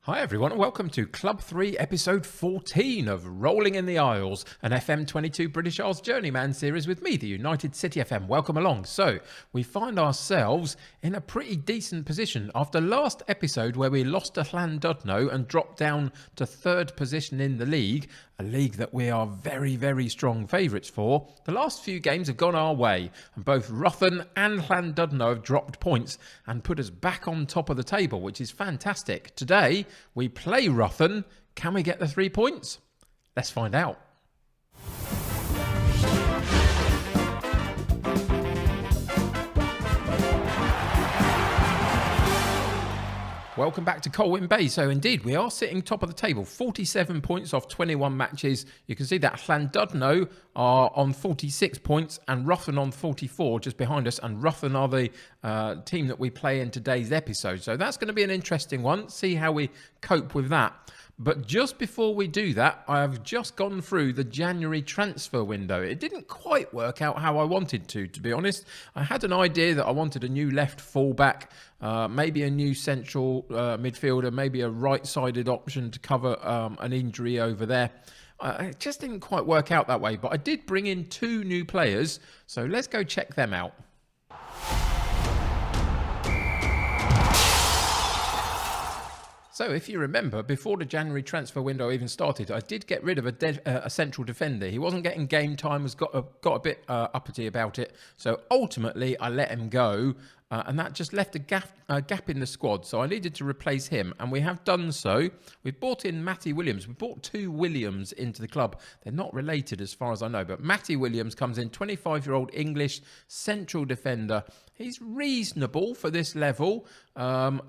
Hi everyone and welcome to Club 3 episode 14 of Rolling in the Isles, an FM22 British Isles Journeyman series with me, the United City FM. Welcome along. So, we find ourselves in a pretty decent position after last episode where we lost to Llandudno and dropped down to third position in the league, a league that we are very, very strong favourites for. The last few games have gone our way and both Ruthin and Llandudno have dropped points and put us back on top of the table, which is fantastic. Today, we play Ruthin. Can we get the 3 points? Let's find out. Welcome back to Colwyn Bay. So indeed, we are sitting top of the table, 47 points off 21 matches. You can see that Llandudno are on 46 points and Ruthin on 44 just behind us. And Ruthin are the team that we play in today's episode. So that's going to be an interesting one. See how we cope with that. But just before we do that, I have just gone through the January transfer window. It didn't quite work out how I wanted to be honest. I had an idea that I wanted a new left fullback, maybe a new central midfielder, maybe a right-sided option to cover an injury over there. It just didn't quite work out that way, but I did bring in 2 new players, so let's go check them out. So if you remember, before the January transfer window even started, I did get rid of a central defender. He wasn't getting game time, got a bit uppity about it. So ultimately, I let him go. And that just left a gap in the squad. So I needed to replace him. And we have done so. We've brought in Matty Williams. We brought 2 Williams into the club. They're not related as far as I know. But Matty Williams comes in, 25-year-old English central defender. He's reasonable for this level.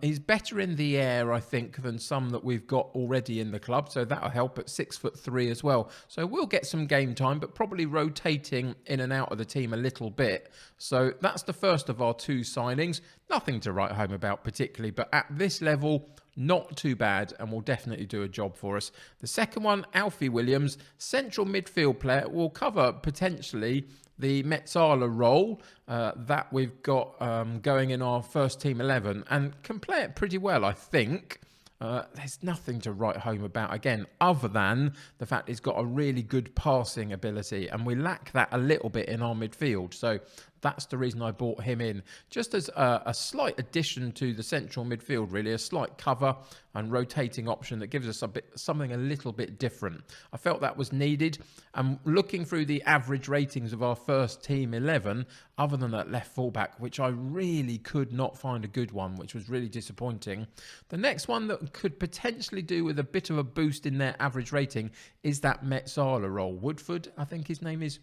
He's better in the air, I think, than some that we've got already in the club. So that'll help at 6'3" as well. So we'll get some game time, but probably rotating in and out of the team a little bit. So that's the first of our 2 signings. Nothing to write home about particularly, but at this level, not too bad and will definitely do a job for us. The second one, Alfie Williams, central midfield player, will cover potentially the Metsala role that we've got going in our first team 11 and can play it pretty well, I think. There's nothing to write home about, again, other than the fact he's got a really good passing ability, and we lack that a little bit in our midfield. So that's the reason I brought him in, just as a slight addition to the central midfield, really, a slight cover and rotating option that gives us something a little bit different. I felt that was needed. And looking through the average ratings of our first team 11, other than that left fullback, which I really could not find a good one, which was really disappointing. The next one that could potentially do with a bit of a boost in their average rating is that Metsala role. Woodford, I think his name is.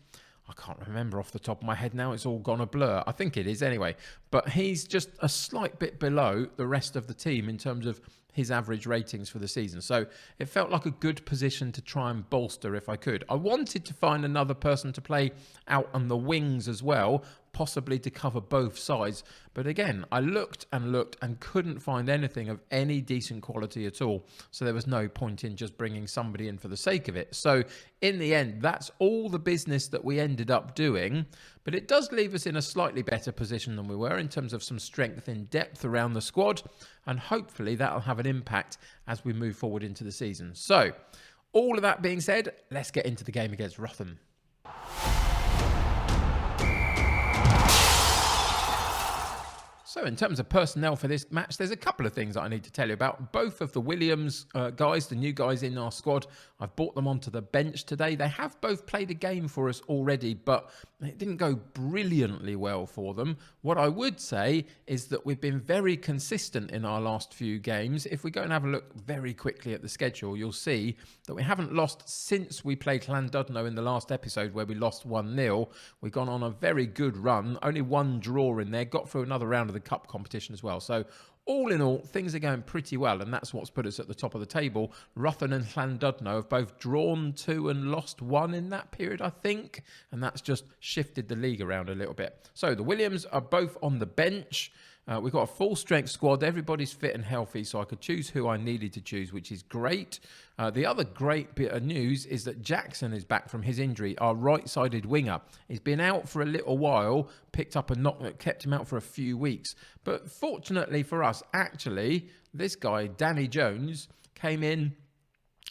I can't remember off the top of my head now. It's all gone a blur. I think it is anyway. But he's just a slight bit below the rest of the team in terms of his average ratings for the season. So it felt like a good position to try and bolster if I could. I wanted to find another person to play out on the wings as well, possibly to cover both sides. But again, I looked and couldn't find anything of any decent quality at all. So there was no point in just bringing somebody in for the sake of it. So in the end, that's all the business that we ended up doing. But it does leave us in a slightly better position than we were in terms of some strength in depth around the squad. And hopefully that'll have an impact as we move forward into the season. So all of that being said, let's get into the game against Ruthin. So in terms of personnel for this match, there's a couple of things that I need to tell you about. Both of the Williams guys, the new guys in our squad, I've brought them onto the bench today. They have both played a game for us already, but it didn't go brilliantly well for them. What I would say is that we've been very consistent in our last few games. If we go and have a look very quickly at the schedule, you'll see that we haven't lost since we played Llandudno in the last episode where we lost 1-0. We've gone on a very good run, only 1 draw in there, got through another round of the Cup competition as well. So all in all, things are going pretty well, and that's what's put us at the top of the table. Ruthin and Llandudno have both drawn 2 and lost 1 in that period, I think, and that's just shifted the league around a little bit. So the Williams are both on the bench. We've got a full-strength squad. Everybody's fit and healthy, so I could choose who I needed to choose, which is great. The other great bit of news is that Jackson is back from his injury, our right-sided winger. He's been out for a little while, picked up a knock that kept him out for a few weeks. But fortunately for us, actually, this guy, Danny Jones, came in.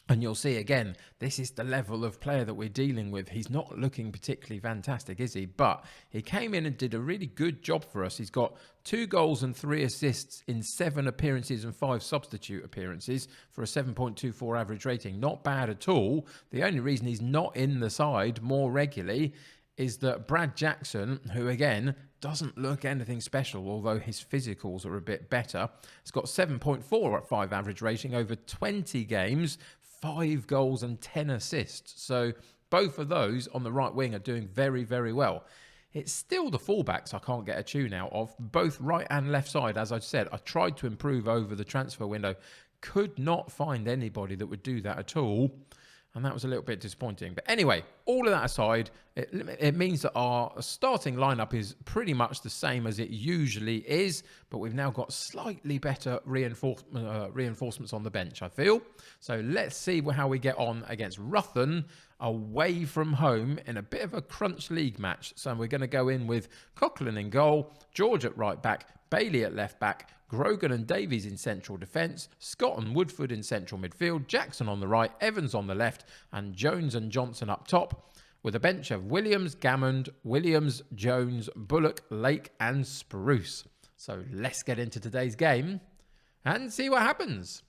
And you'll see again, this is the level of player that we're dealing with. He's not looking particularly fantastic, is he? But he came in and did a really good job for us. He's got 2 goals and 3 assists in 7 appearances and 5 substitute appearances for a 7.24 average rating. Not bad at all. The only reason he's not in the side more regularly is that Brad Jackson, who again doesn't look anything special, although his physicals are a bit better, has got 7.4 at 5 average rating over 20 games, 5 goals and 10 assists. So both of those on the right wing are doing very, very well. It's still the fullbacks I can't get a tune out of, both right and left side. As I said, I tried to improve over the transfer window. Could not find anybody that would do that at all. And that was a little bit disappointing. But anyway, all of that aside, it means that our starting lineup is pretty much the same as it usually is. But we've now got slightly better reinforcements on the bench, I feel. So let's see how we get on against Ruthin away from home in a bit of a crunch league match. So we're going to go in with Coughlin in goal, George at right back, Bailey at left back, Grogan and Davies in central defence, Scott and Woodford in central midfield, Jackson on the right, Evans on the left, and Jones and Johnson up top, with a bench of Williams, Gammond, Williams, Jones, Bullock, Lake and Spruce. So let's get into today's game and see what happens.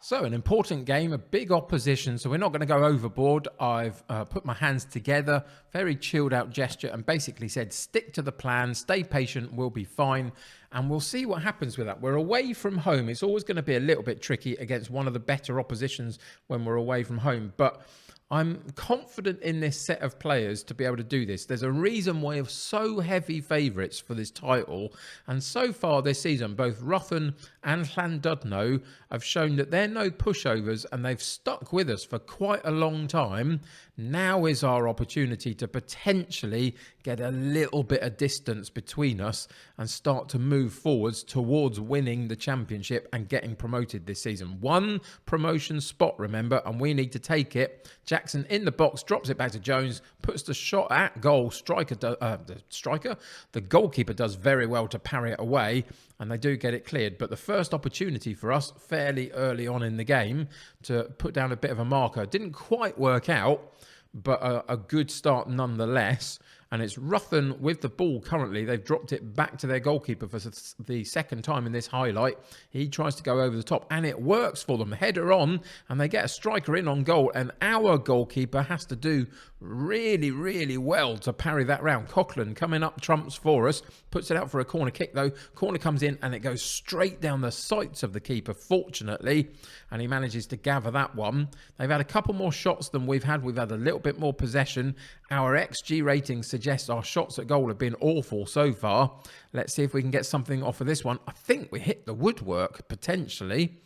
So an important game, a big opposition, so we're not going to go overboard. I've put my hands together, very chilled out gesture, and basically said, stick to the plan, stay patient, we'll be fine, and we'll see what happens with that. We're away from home. It's always going to be a little bit tricky against one of the better oppositions when we're away from home, but I'm confident in this set of players to be able to do this. There's a reason why we're so heavy favourites for this title. And so far this season, both Ruthin and Llandudno have shown that they're no pushovers and they've stuck with us for quite a long time. Now is our opportunity to potentially get a little bit of distance between us and start to move forwards towards winning the championship and getting promoted this season. One promotion spot, remember, and we need to take it. Jackson in the box, drops it back to Jones, puts the shot at goal. The goalkeeper does very well to parry it away, and they do get it cleared. But the first opportunity for us fairly early on in the game to put down a bit of a marker didn't quite work out, but a good start nonetheless. And it's Ruthin with the ball currently. They've dropped it back to their goalkeeper for the second time in this highlight. He tries to go over the top and it works for them. Header on and they get a striker in on goal. And our goalkeeper has to do really, really well to parry that round. Coughlin coming up trumps for us. Puts it out for a corner kick though. Corner comes in and it goes straight down the sights of the keeper, fortunately. And he manages to gather that one. They've had a couple more shots than we've had. We've had a little bit more possession. Our XG rating suggests our shots at goal have been awful so far. Let's see if we can get something off of this one. I think we hit the woodwork, potentially.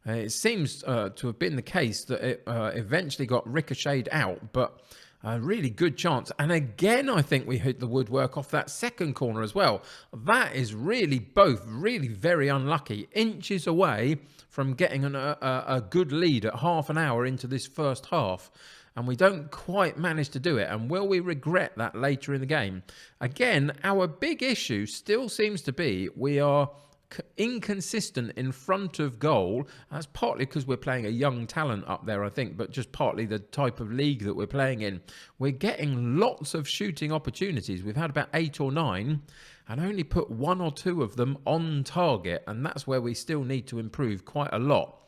It seems to have been the case that it eventually got ricocheted out, but a really good chance. And again, I think we hit the woodwork off that second corner as well. That is really both really very unlucky. Inches away from getting a good lead at half an hour into this first half. And we don't quite manage to do it. And will we regret that later in the game? Again, our big issue still seems to be we are inconsistent in front of goal. That's partly because we're playing a young talent up there, I think, but just partly the type of league that we're playing in. We're getting lots of shooting opportunities. We've had about 8 or 9 and only put 1 or 2 of them on target. And that's where we still need to improve quite a lot.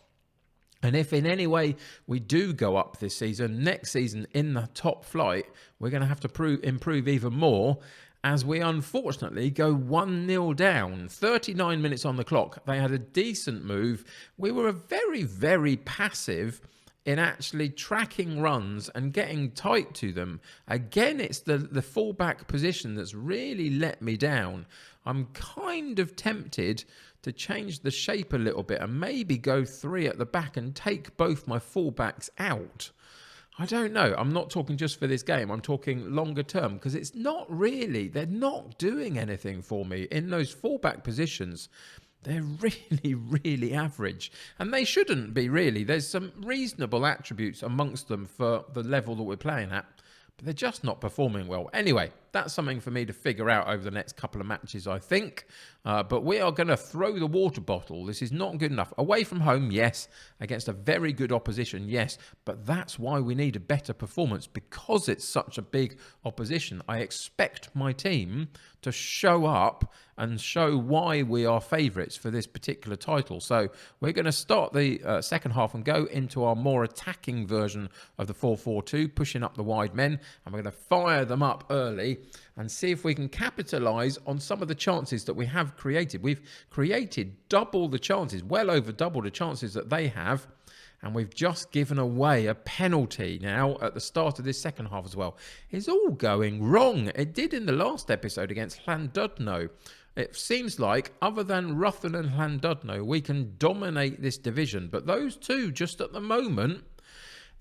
And if in any way we do go up this season, next season in the top flight, we're going to have to improve even more as we unfortunately go 1-0 down. 39 minutes on the clock. They had a decent move. We were very, very passive in actually tracking runs and getting tight to them. Again, it's the fullback position that's really let me down. I'm kind of tempted to change the shape a little bit and maybe go 3 at the back and take both my fullbacks out. I don't know. I'm not talking just for this game. I'm talking longer term because it's not really, they're not doing anything for me in those fullback positions. They're really, really average. And they shouldn't be, really. There's some reasonable attributes amongst them for the level that we're playing at. But they're just not performing well. Anyway, that's something for me to figure out over the next couple of matches, I think. But we are going to throw the water bottle. This is not good enough. Away from home, yes. Against a very good opposition, yes. But that's why we need a better performance, because it's such a big opposition. I expect my team to show up and show why we are favourites for this particular title. So we're going to start the second half and go into our more attacking version of the 4-4-2, pushing up the wide men, and we're going to fire them up early and see if we can capitalise on some of the chances that we have created. We've created double the chances, well over double the chances that they have, and we've just given away a penalty now at the start of this second half as well. It's all going wrong. It did in the last episode against Llandudno. It seems like, other than Ruthin and Llandudno, we can dominate this division. But those two, just at the moment,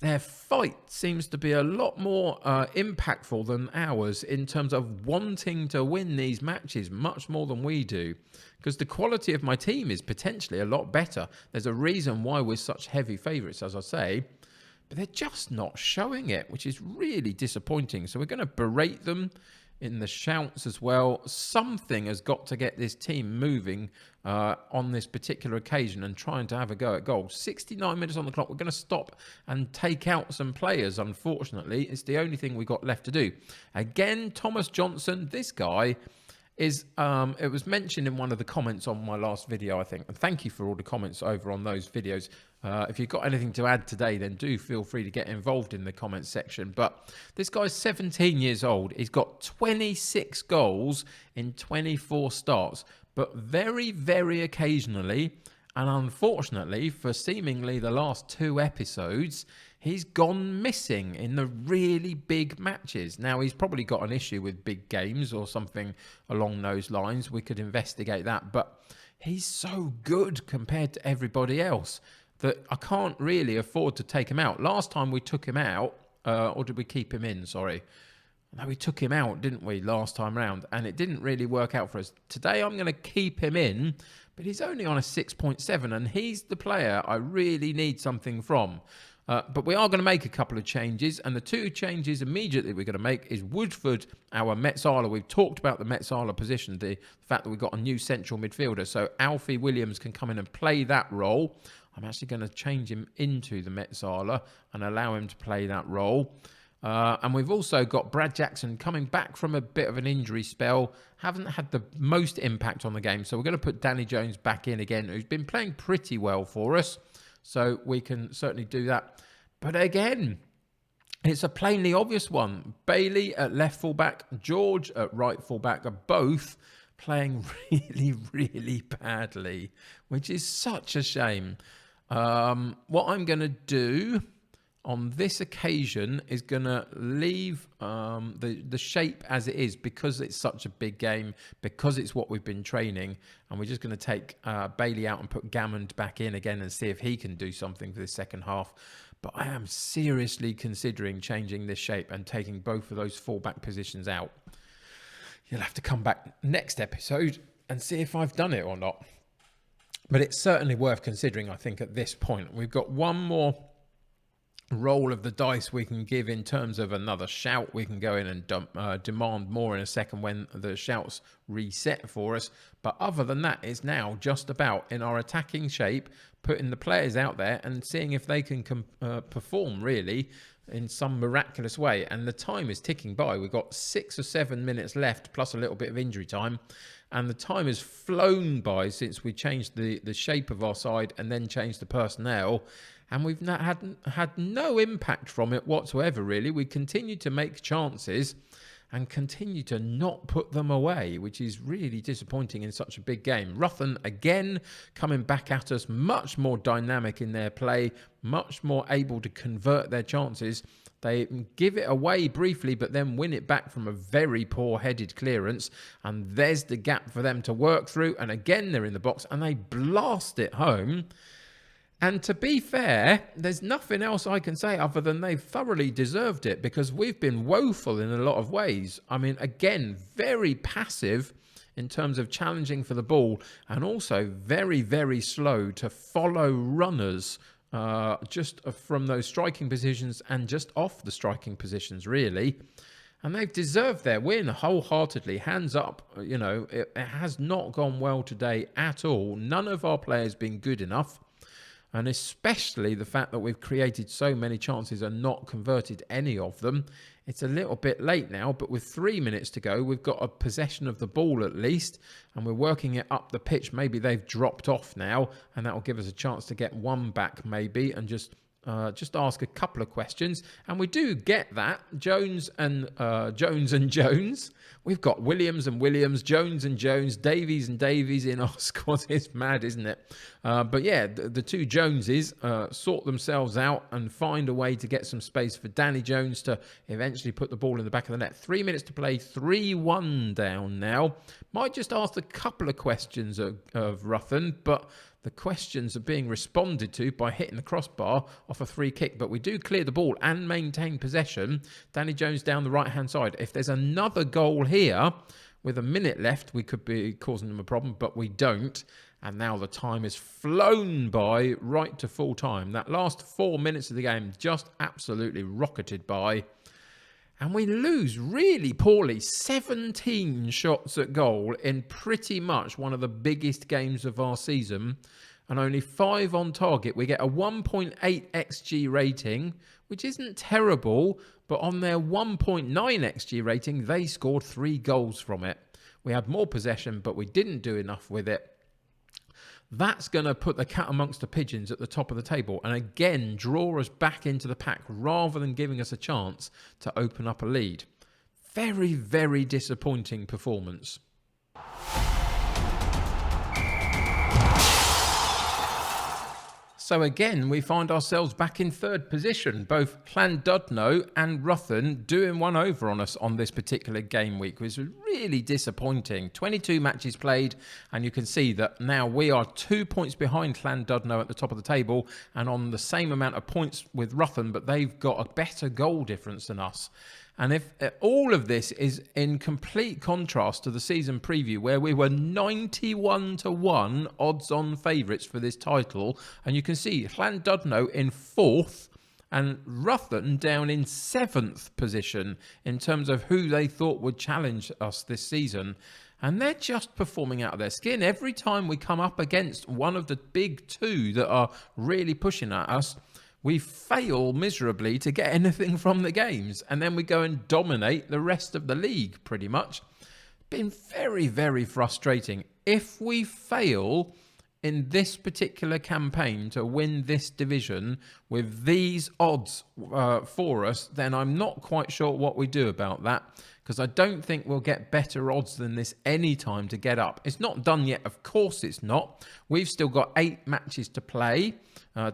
their fight seems to be a lot more impactful than ours in terms of wanting to win these matches much more than we do. Because the quality of my team is potentially a lot better. There's a reason why we're such heavy favourites, as I say. But they're just not showing it, which is really disappointing. So we're going to berate them in the shouts as well. Something has got to get this team moving on this particular occasion and trying to have a go at goal. 69 minutes on the clock. We're going to stop and take out some players, unfortunately. It's the only thing we've got left to do. Again, Thomas Johnson, this guy is, it was mentioned in one of the comments on my last video, I think. And thank you for all the comments over on those videos. If you've got anything to add today, then do feel free to get involved in the comments section. But this guy's 17 years old. He's got 26 goals in 24 starts. But very, very occasionally, and unfortunately for seemingly the last 2 episodes, he's gone missing in the really big matches. Now, he's probably got an issue with big games or something along those lines. We could investigate that. But he's so good compared to everybody else that I can't really afford to take him out. Last time we took him out, or did we keep him in? Sorry. No, we took him out, didn't we, last time round? And it didn't really work out for us. Today, I'm going to keep him in, but he's only on a 6.7, and he's the player I really need something from. But we are going to make a couple of changes, and the 2 changes immediately we're going to make is Woodford, our Metzala. We've talked about the Metzala position, the fact that we've got a new central midfielder, so Alfie Williams can come in and play that role. I'm actually going to change him into the Metzala and allow him to play that role. And we've also got Brad Jackson coming back from a bit of an injury spell. Haven't had the most impact on the game. So we're going to put Danny Jones back in again, who's been playing pretty well for us. So we can certainly do that. But again, it's a plainly obvious one. Bailey at left fullback, George at right fullback are both playing really, really badly, which is such a shame. What I'm going to do on this occasion is going to leave the shape as it is, because it's such a big game, because it's what we've been training, and we're just going to take Bailey out and put Gammond back in again and see if he can do something for the second half. But I am seriously considering changing this shape and taking both of those fullback positions out. You'll have to come back next episode and see if I've done it or not. But it's certainly worth considering, I think, at this point. We've got one more roll of the dice we can give in terms of another shout. We can go in and demand more in a second when the shouts reset for us. But other than that, it's now just about, in our attacking shape, putting the players out there and seeing if they can perform, really, in some miraculous way. And the time is ticking by. We've got 6 or 7 minutes left, plus a little bit of injury time. And the time has flown by since we changed the shape of our side and then changed the personnel. And we've had no impact from it whatsoever, really. We continue to make chances and continue to not put them away, which is really disappointing in such a big game. Ruthin, again, coming back at us, much more dynamic in their play, much more able to convert their chances. They give it away briefly, but then win it back from a very poor headed clearance. And there's the gap for them to work through. And again, they're in the box and they blast it home. And to be fair, there's nothing else I can say other than they've thoroughly deserved it, because we've been woeful in a lot of ways. I mean, again, very passive in terms of challenging for the ball, and also very, very slow to follow runners just from those striking positions and just off the striking positions, really. And they've deserved their win wholeheartedly, hands up. It has not gone well today at all. None of our players been good enough. And especially the fact that we've created so many chances and not converted any of them. It's a little bit late now, but with 3 minutes to go, we've got a possession of the ball at least, and we're working it up the pitch. Maybe they've dropped off now, and that will give us a chance to get one back maybe, and just ask a couple of questions. And we do get that. Jones and Jones. We've got Williams and Williams, Jones and Jones, Davies and Davies in our squad. It's mad, isn't it? But yeah, the two Joneses sort themselves out and find a way to get some space for Danny Jones to eventually put the ball in the back of the net. 3 minutes to play, 3-1 down now. Might just ask a couple of questions of Ruthin, but the questions are being responded to by hitting the crossbar off a free kick. But we do clear the ball and maintain possession. Danny Jones down the right-hand side. If there's another goal here, with a minute left, we could be causing them a problem, but we don't. And now the time is flown by right to full time. That last 4 minutes of the game just absolutely rocketed by. And we lose really poorly. 17 shots at goal in pretty much one of the biggest games of our season. And only 5 on target. We get a 1.8 XG rating, which isn't terrible. But on their 1.9 XG rating, they scored 3 goals from it. We had more possession, but we didn't do enough with it. That's going to put the cat amongst the pigeons at the top of the table and again draw us back into the pack rather than giving us a chance to open up a lead. Very, very disappointing performance. So again, we find ourselves back in third position. Both Llandudno and Ruthin doing one over on us on this particular game week, which was really disappointing. 22 matches played, and you can see that now we are 2 points behind Llandudno at the top of the table and on the same amount of points with Ruthin, but they've got a better goal difference than us. And if all of this is in complete contrast to the season preview where we were 91-1 odds-on favourites for this title, and you can see Llandudno in 4th and Ruthin down in 7th position in terms of who they thought would challenge us this season. And they're just performing out of their skin. Every time we come up against one of the big two that are really pushing at us, we fail miserably to get anything from the games. And then we go and dominate the rest of the league, pretty much. Been very, very frustrating. If we fail in this particular campaign to win this division with these odds for us, then I'm not quite sure what we do about that, because I don't think we'll get better odds than this any time to get up. It's not done yet. Of course it's not. We've still got 8 matches to play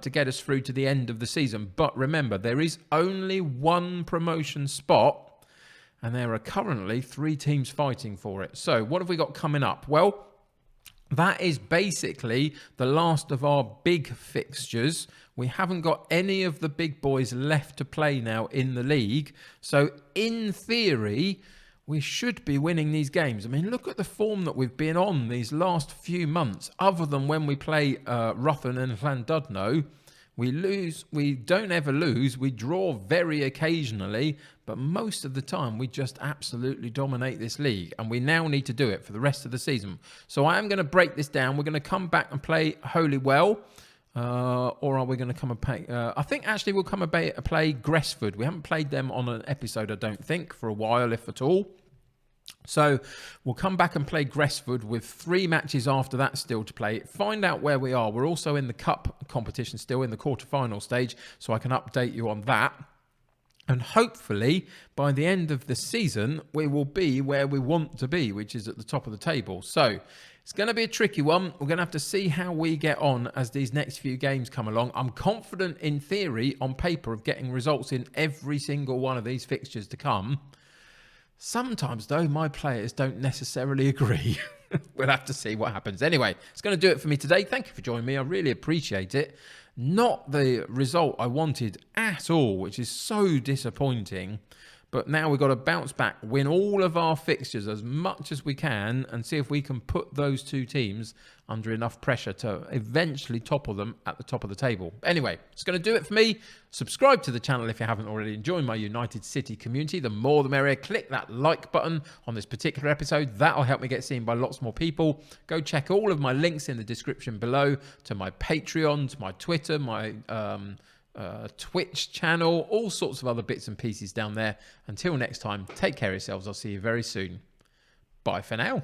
to get us through to the end of the season. But remember, there is only one promotion spot, and there are currently 3 teams fighting for it. So what have we got coming up? Well, that is basically the last of our big fixtures. We haven't got any of the big boys left to play now in the league. So in theory, we should be winning these games. I mean, look at the form that we've been on these last few months. Other than when we play Ruthin and Llandudno, we lose. We don't ever lose. We draw very occasionally, but most of the time we just absolutely dominate this league, and we now need to do it for the rest of the season. So I am going to break this down. We're going to come back and play Holywell, or are we going to come and play? I think actually we'll come and play Gresford. We haven't played them on an episode, I don't think, for a while, if at all. So we'll come back and play Gresford with 3 matches after that still to play. Find out where we are. We're also in the cup competition still in the quarter-final stage, so I can update you on that. And hopefully, by the end of the season, we will be where we want to be, which is at the top of the table. So it's going to be a tricky one. We're going to have to see how we get on as these next few games come along. I'm confident in theory, on paper, of getting results in every single one of these fixtures to come. Sometimes, though, my players don't necessarily agree. We'll have to see what happens. Anyway, it's going to do it for me today. Thank you for joining me. I really appreciate it. Not the result I wanted at all, which is so disappointing. But now we've got to bounce back, win all of our fixtures as much as we can, and see if we can put those two teams under enough pressure to eventually topple them at the top of the table. Anyway, it's going to do it for me. Subscribe to the channel if you haven't already, and join my United City community. The more the merrier. Click that like button on this particular episode. That'll help me get seen by lots more people. Go check all of my links in the description below to my Patreon, to my Twitter, my Twitch channel, all sorts of other bits and pieces down there. Until next time, take care of yourselves. I'll see you very soon. Bye for now.